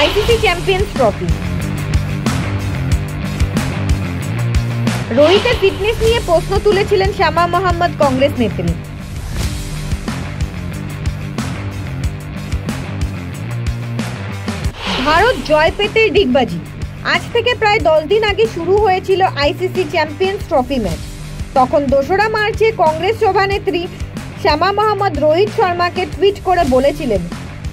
ICC champions trophy. রোহিতের fitness নিয়ে প্রশ্ন তুলেছিলেন শামা মোহাম্মদ কংগ্রেস নেত্রী। ভারত জয় পেতে ডিগবাজি। আজ থেকে প্রায় 10 দিন আগে শুরু হয়েছিল আইসিসি চ্যাম্পিয়ন্স ট্রফি ম্যাচ। তখন 2রা মার্চে কংগ্রেস সভানেত্রী শামা মোহাম্মদ রোহিত শর্মাকে টুইট করে বলেছিলেন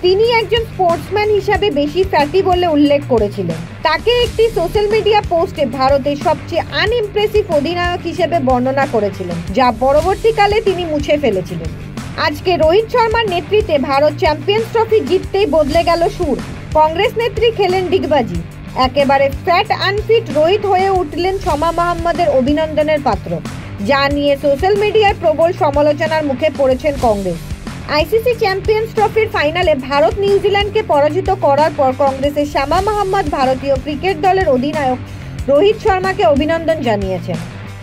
তিনি একজন স্পোর্টসম্যান হিসাবে বেশি ফ্যাটি বলে উল্লেখ করেছিলেন। তাকে একটি সোশ্যাল মিডিয়া পোস্টে ভারতের সবচেয়ে আনইমপ্রেসিভ অধিনায়ক হিসেবে বর্ণনা করেছিলেন, যা পরবর্তীকালে তিনি মুছে ফেলেছিলেন। আজকে রোহিত শর্মার নেতৃত্বে ভারত চ্যাম্পিয়ন্স ট্রফি জিততেই বদলে গেল সুর। কংগ্রেস নেত্রী খেলেন ডিগবাজি। একেবারে ফ্যাট আনফিট রোহিত হয়ে উঠলেন শামা মোহাম্মদের অভিনন্দনের পাত্র, যা নিয়ে সোশ্যাল মিডিয়ায় প্রবল সমালোচনার মুখে পড়েছেন কংগ্রেস। আইসিসি চ্যাম্পিয়ন্স ট্রফির ফাইনালে ভারত নিউজিল্যান্ডকে পরাজিত করার পর কংগ্রেসের শামা মোহাম্মদ ভারতীয় ক্রিকেট দলের অধিনায়ক রোহিত শর্মাকে অভিনন্দন জানিয়েছেন।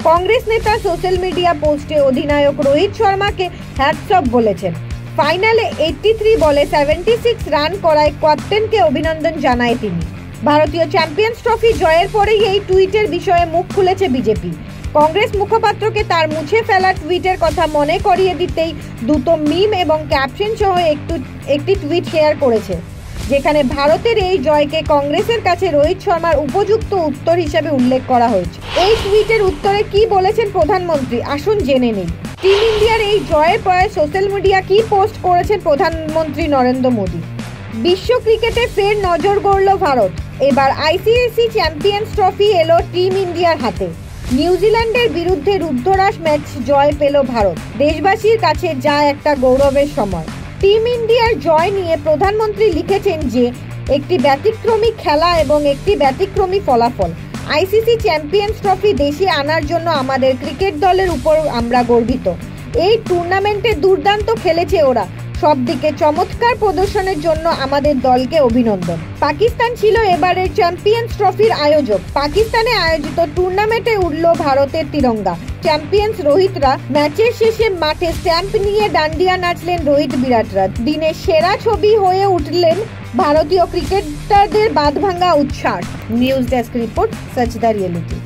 কংগ্রেস নেতা সোশ্যাল মিডিয়া পোস্টে অধিনায়ক রোহিত শর্মাকে হ্যাটস অফ বলেছেন। ফাইনালে 83 বলে 76 রান করায় ক্যাপ্টেনকে অভিনন্দন জানায় তিনি। ভারতীয় চ্যাম্পিয়ন্স ট্রফি জয়ের পরেই এই টুইটের বিষয়ে মুখ খুলেছে বিজেপি। কংগ্রেস মুখপাত্রকে তার মুছে ফেলা টুইটের কথা মনে করিয়ে দিতেই দুটো মিম এবং ক্যাপশন সহ একটি টুইট শেয়ার করেছে, যেখানে ভারতের এই জয়কে কংগ্রেসের কাছে রোহিত শর্মার উপযুক্ত উত্তর হিসেবে উল্লেখ করা হয়েছে। এই টুইটের উত্তরে কি বলেছেন প্রধানমন্ত্রী, আসুন জেনে নিন। টিম ইন্ডিয়ার এই জয়ের পরে সোশ্যাল মিডিয়া কি পোস্ট করেছেন প্রধানমন্ত্রী নরেন্দ্র মোদী। বিশ্ব ক্রিকেটে ফের নজর গড়ল ভারত। এবার আইসিসি চ্যাম্পিয়ন্স ট্রফি এলো টিম ইন্ডিয়ার হাতে। নিউজিল্যান্ডের বিরুদ্ধে রুদ্ধশ্বাস ম্যাচ জয় পেল ভারত। দেশবাসীর কাছে যা একটা গৌরবের সময়। টিম ইন্ডিয়ার জয় নিয়ে প্রধানমন্ত্রী লিখেছেন যে একটি ব্যতিক্রমী খেলা এবং একটি ব্যতিক্রমী ফলাফল। আইসিসি চ্যাম্পিয়ন্স ট্রফি দেশে আনার জন্য আমাদের ক্রিকেট দলের উপর আমরা গর্বিত। এই টুর্নামেন্টে দুর্দান্ত খেলেছে ওরা। সব দিকে চমৎকার প্রদর্শনের জন্য আমাদের দলকে অভিনন্দন। পাকিস্তান ছিল এবারের চ্যাম্পিয়ন্স ট্রফির আয়োজক। পাকিস্তানে আয়োজিত টুর্নামেন্টে উড়ল ভারতের তিরঙ্গা। চ্যাম্পিয়ন্স রোহিতরা ম্যাচের শেষে মাঠে স্ট্যাম্প নিয়ে ডান্ডিয়া নাচলেন রোহিত বিরাটরা। দিনের সেরা ছবি হয়ে উঠলেন ভারতীয় ক্রিকেটারদের বাঁধভাঙা উচ্ছ্বাস। News desk report, Sach the reality.